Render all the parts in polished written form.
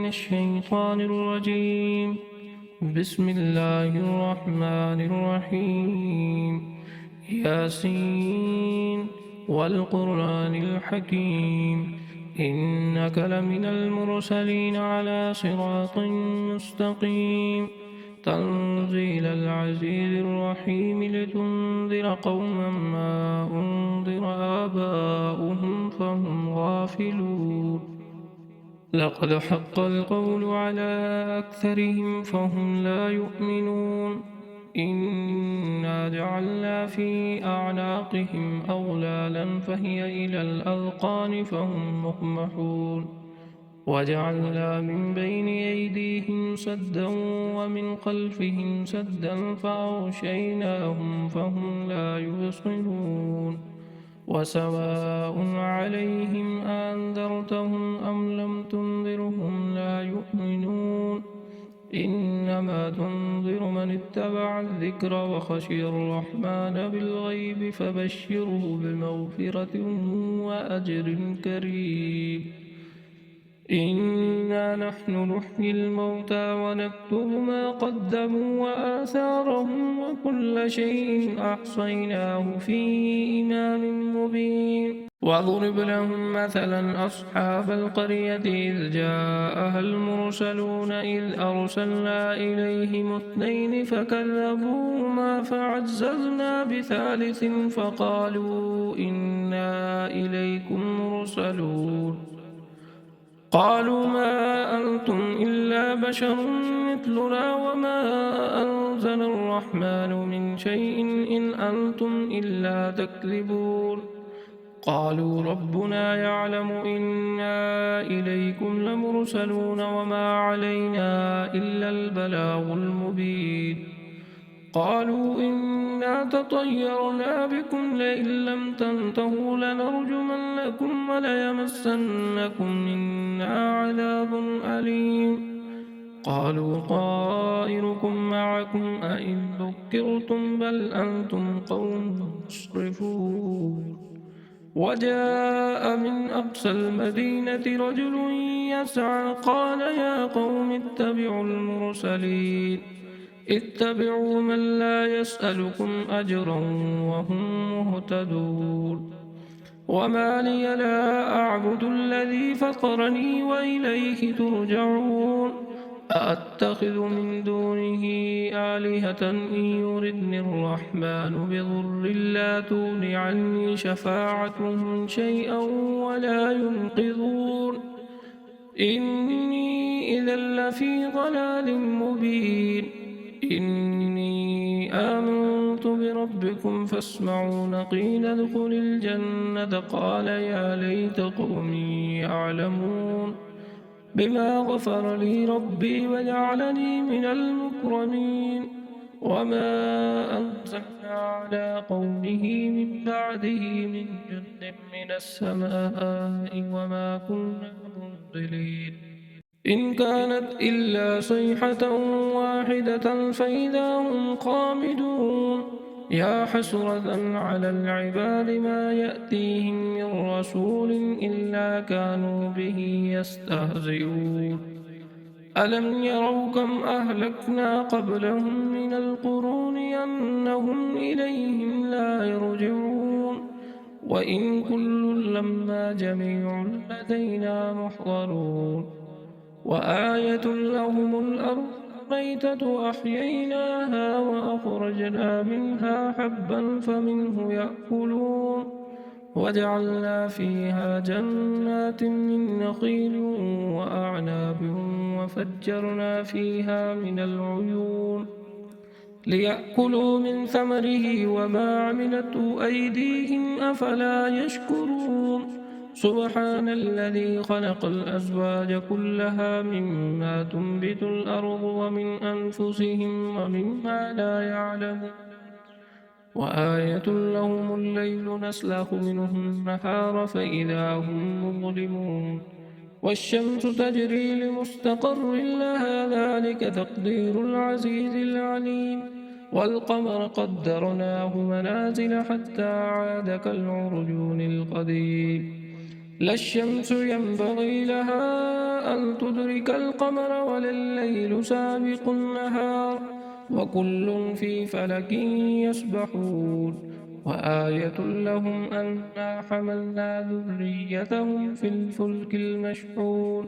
من الشيطان الرجيم. بسم الله الرحمن الرحيم. ياسين والقرآن الحكيم إنك لمن المرسلين على صراط مستقيم تنزيل العزيز الرحيم لتنذر قوما ما أنذر آباؤهم فهم غافلون. لقد حق القول على أكثرهم فهم لا يؤمنون. إنا جعلنا في أعناقهم أغلالا فهي إلى الأذقان فهم مقمحون وجعلنا من بين أيديهم سدا ومن خلفهم سدا فأغشيناهم فهم لا يبصرون. وسواء عليهم أنذرتهم أم لم تنذرهم لا يؤمنون. إنما تنذر من اتبع الذكر وخشي الرحمن بالغيب فبشره بمغفرة وأجر كريم. إنا نحن نحيي الموتى ونكتب ما قدموا وآثارهم وكل شيء أحصيناه في إمام مبين. واضرب لهم مثلا أصحاب القرية إذ جاءها المرسلون إذ أرسلنا إليهم اثنين فكذبوهما فعززنا بثالث فقالوا إنا إليكم مرسلون. قالوا ما أنتم إلا بشر مثلنا وما أنزل الرحمن من شيء إن أنتم إلا تكذبون. قالوا ربنا يعلم إنا إليكم لمرسلون وما علينا إلا البلاغ المبين. قالوا إنا تطيرنا بكم لئن لم تنتهوا لنرجمنكم وليمسنكم منا عذاب أليم. قالوا طائركم معكم أئن ذكرتم بل أنتم قوم مسرفون. وجاء من أقصى المدينة رجل يسعى قال يا قوم اتبعوا المرسلين اتبعوا من لا يسألكم أجرا وهم مهتدون. وما لي لا أعبد الذي فطرني وإليه ترجعون. أأتخذ من دونه آلهة إن يردني الرحمن بضر لا تغن عني شفاعتهم شيئا ولا ينقذون. إني إذا لفي ضلال مبين. إني آمنت بربكم فاسمعون قيل ادخل الجنة قال يا ليت قومي يعلمون بما غفر لي ربي وجعلني من المكرمين. وما أنزلنا على قومه من بعده من جند من السماء وما كنا منزلين. إن كانت إلا صيحة واحدة فإذا هم خامدون. يا حسرة على العباد ما يأتيهم من رسول إلا كانوا به يستهزئون. ألم يروا كم أهلكنا قبلهم من القرون أنهم إليهم لا يرجعون. وإن كل لما جميع لدينا محضرون. وآية لهم الأرض الميتة أحييناها وأخرجنا منها حبا فمنه يأكلون. وجعلنا فيها جنات من نخيل وأعناب وفجرنا فيها من العيون ليأكلوا من ثمره وما عملته أيديهم أفلا يشكرون. سبحان الذي خلق الأزواج كلها مما تنبت الأرض ومن أنفسهم ومما لا يعلمون. وآية لهم الليل نسلخ منه النهار فإذا هم مظلمون. والشمس تجري لمستقر لها ذلك تقدير العزيز العليم. والقمر قدرناه منازل حتى عاد كالعرجون القديم. لا الشمس ينبغي لها أن تدرك القمر ولا الليل سابق النهار وكل في فلك يسبحون وآية لهم أنا حملنا ذريتهم في الفلك المشحون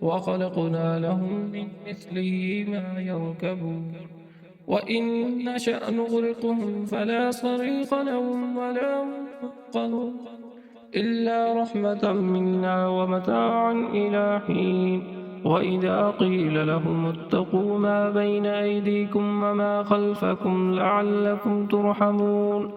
وخلقنا لهم من مثله ما يركبون وإن نشأ نغرقهم فلا صريخ لهم ولا هم ينقذون إلا رحمة منا ومتاعا إلى حين وإذا قيل لهم اتقوا ما بين أيديكم وما خلفكم لعلكم ترحمون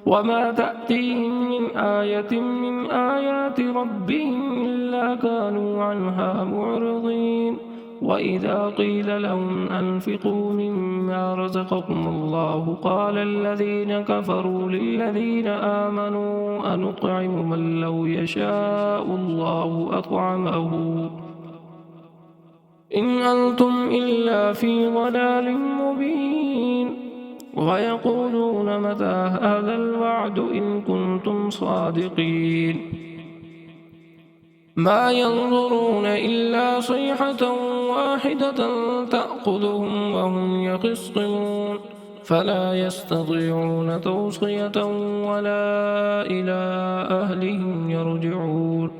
وما تأتيهم من آية من آيات ربهم إلا كانوا عنها معرضين وإذا قيل لهم أنفقوا مما رزقكم الله قال الذين كفروا للذين آمنوا أنطعم من لو يشاء الله أطعمه إن أنتم إلا في ضلال مبين ويقولون متى هذا الوعد إن كنتم صادقين ما ينظرون إلا صيحة واحدة تأخذهم وهم يخصمون فلا يستطيعون توصية ولا إلى أهلهم يرجعون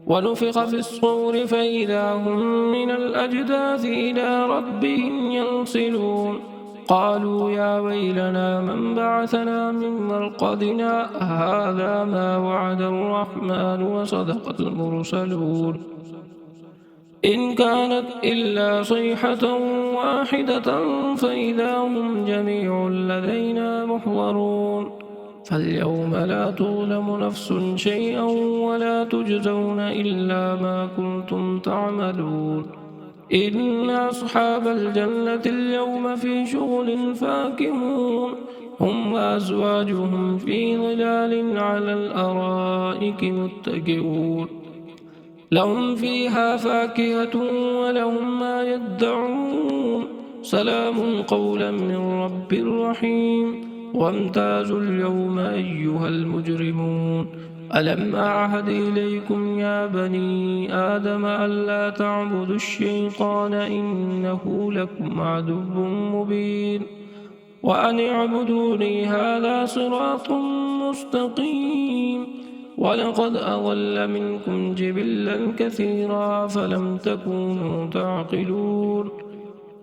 ونفخ في الصور فإذا هم من الأجداث إلى ربهم ينسلون قالوا يا ويلنا من بعثنا من مرقدنا هذا ما وعد الرحمن وصدق المرسلون إن كانت إلا صيحة واحدة فإذا هم جميع لدينا محضرون فاليوم لا تظلم نفس شيئا ولا تجزون إلا ما كنتم تعملون إن أصحاب الجنة اليوم في شغل فاكهون هم وأزواجهم في ظلال على الأرائك متكئون لهم فيها فاكهة ولهم ما يدعون سلام قولا من رب رحيم وامتازوا اليوم أيها المجرمون ألم أعهد إليكم يا بني آدم ألا تعبدوا الشيطان إنه لكم عدو مبين وأن اعبدوني هذا صراط مستقيم ولقد أضل منكم جبلا كثيرا فلم تكونوا تعقلون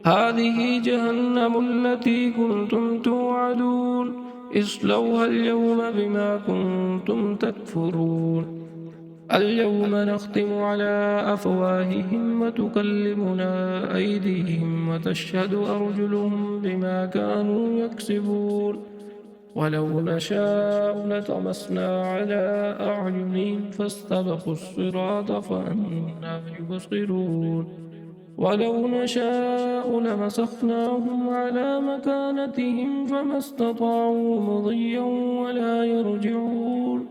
هذه جهنم التي كنتم توعدون اصلوها اليوم بما كنتم تكفرون اليوم نختم على أفواههم وتكلمنا أيديهم وتشهد أرجلهم بما كانوا يكسبون ولو نشاء لطمسنا على أعينهم فاستبقوا الصراط فأنى يبصرون ولو نشاء لمسخناهم على مكانتهم فما استطاعوا مضيا ولا يرجعون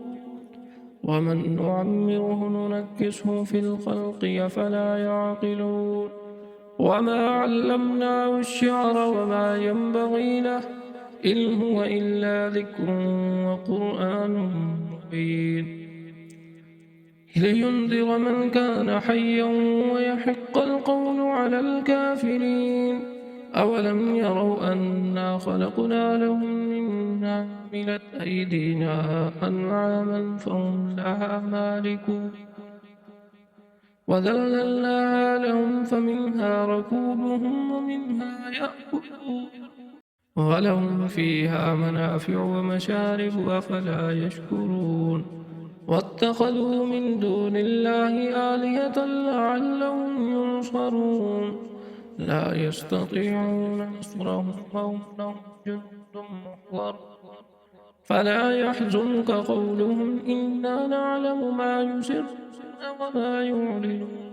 ومن نعمره ننكسه في الخلق أفلا يعقلون وما علمناه الشعر وما ينبغي له إن هو إلا ذكر وقرآن مبين لينذر من كان حيا ويحق القول على الكافرين أولم يروا أنا خلقنا لهم مما عملت أيدينا أنعاما فهم لها مالكون وذللناها لهم فمنها ركوبهم ومنها يأكلون ولهم فيها منافع ومشارب أفلا يشكرون واتخذوا من دون الله آلهة لعلهم ينصرون لا يستطيعون نصرهم وهم لهم جند محضرون فلا يحزنك قولهم إنا نعلم ما يسرون وما يعلنون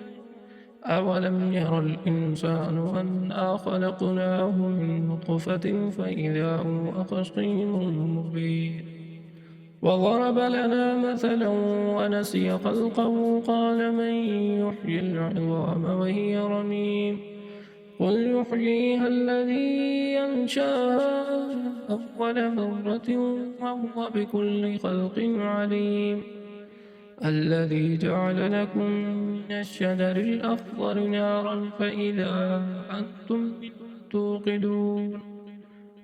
أولم ير الإنسان أنا خلقناه من نطفة فإذا هو خصيم مبين وضرب لنا مثلا ونسي خلقه قال من يحيي العظام وهي رميم قل يحييها الذي أنشأها أول مرة وهو بكل خلق عليم الذي جعل لكم من الشجر الأخضر نارا فإذا أنتم توقدون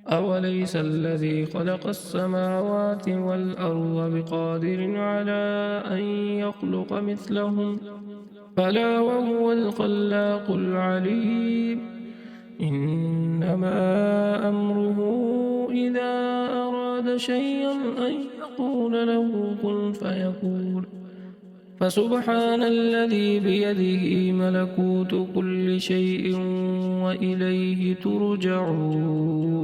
أوليس الذي خلق السماوات والأرض بقادر على أن يخلق مثلهم بلى وهو الخلاق العليم إنما أمره إذا أراد شيئا أن يقول له كن فيكون فسبحان الذي بيده ملكوت كل شيء وإليه ترجعون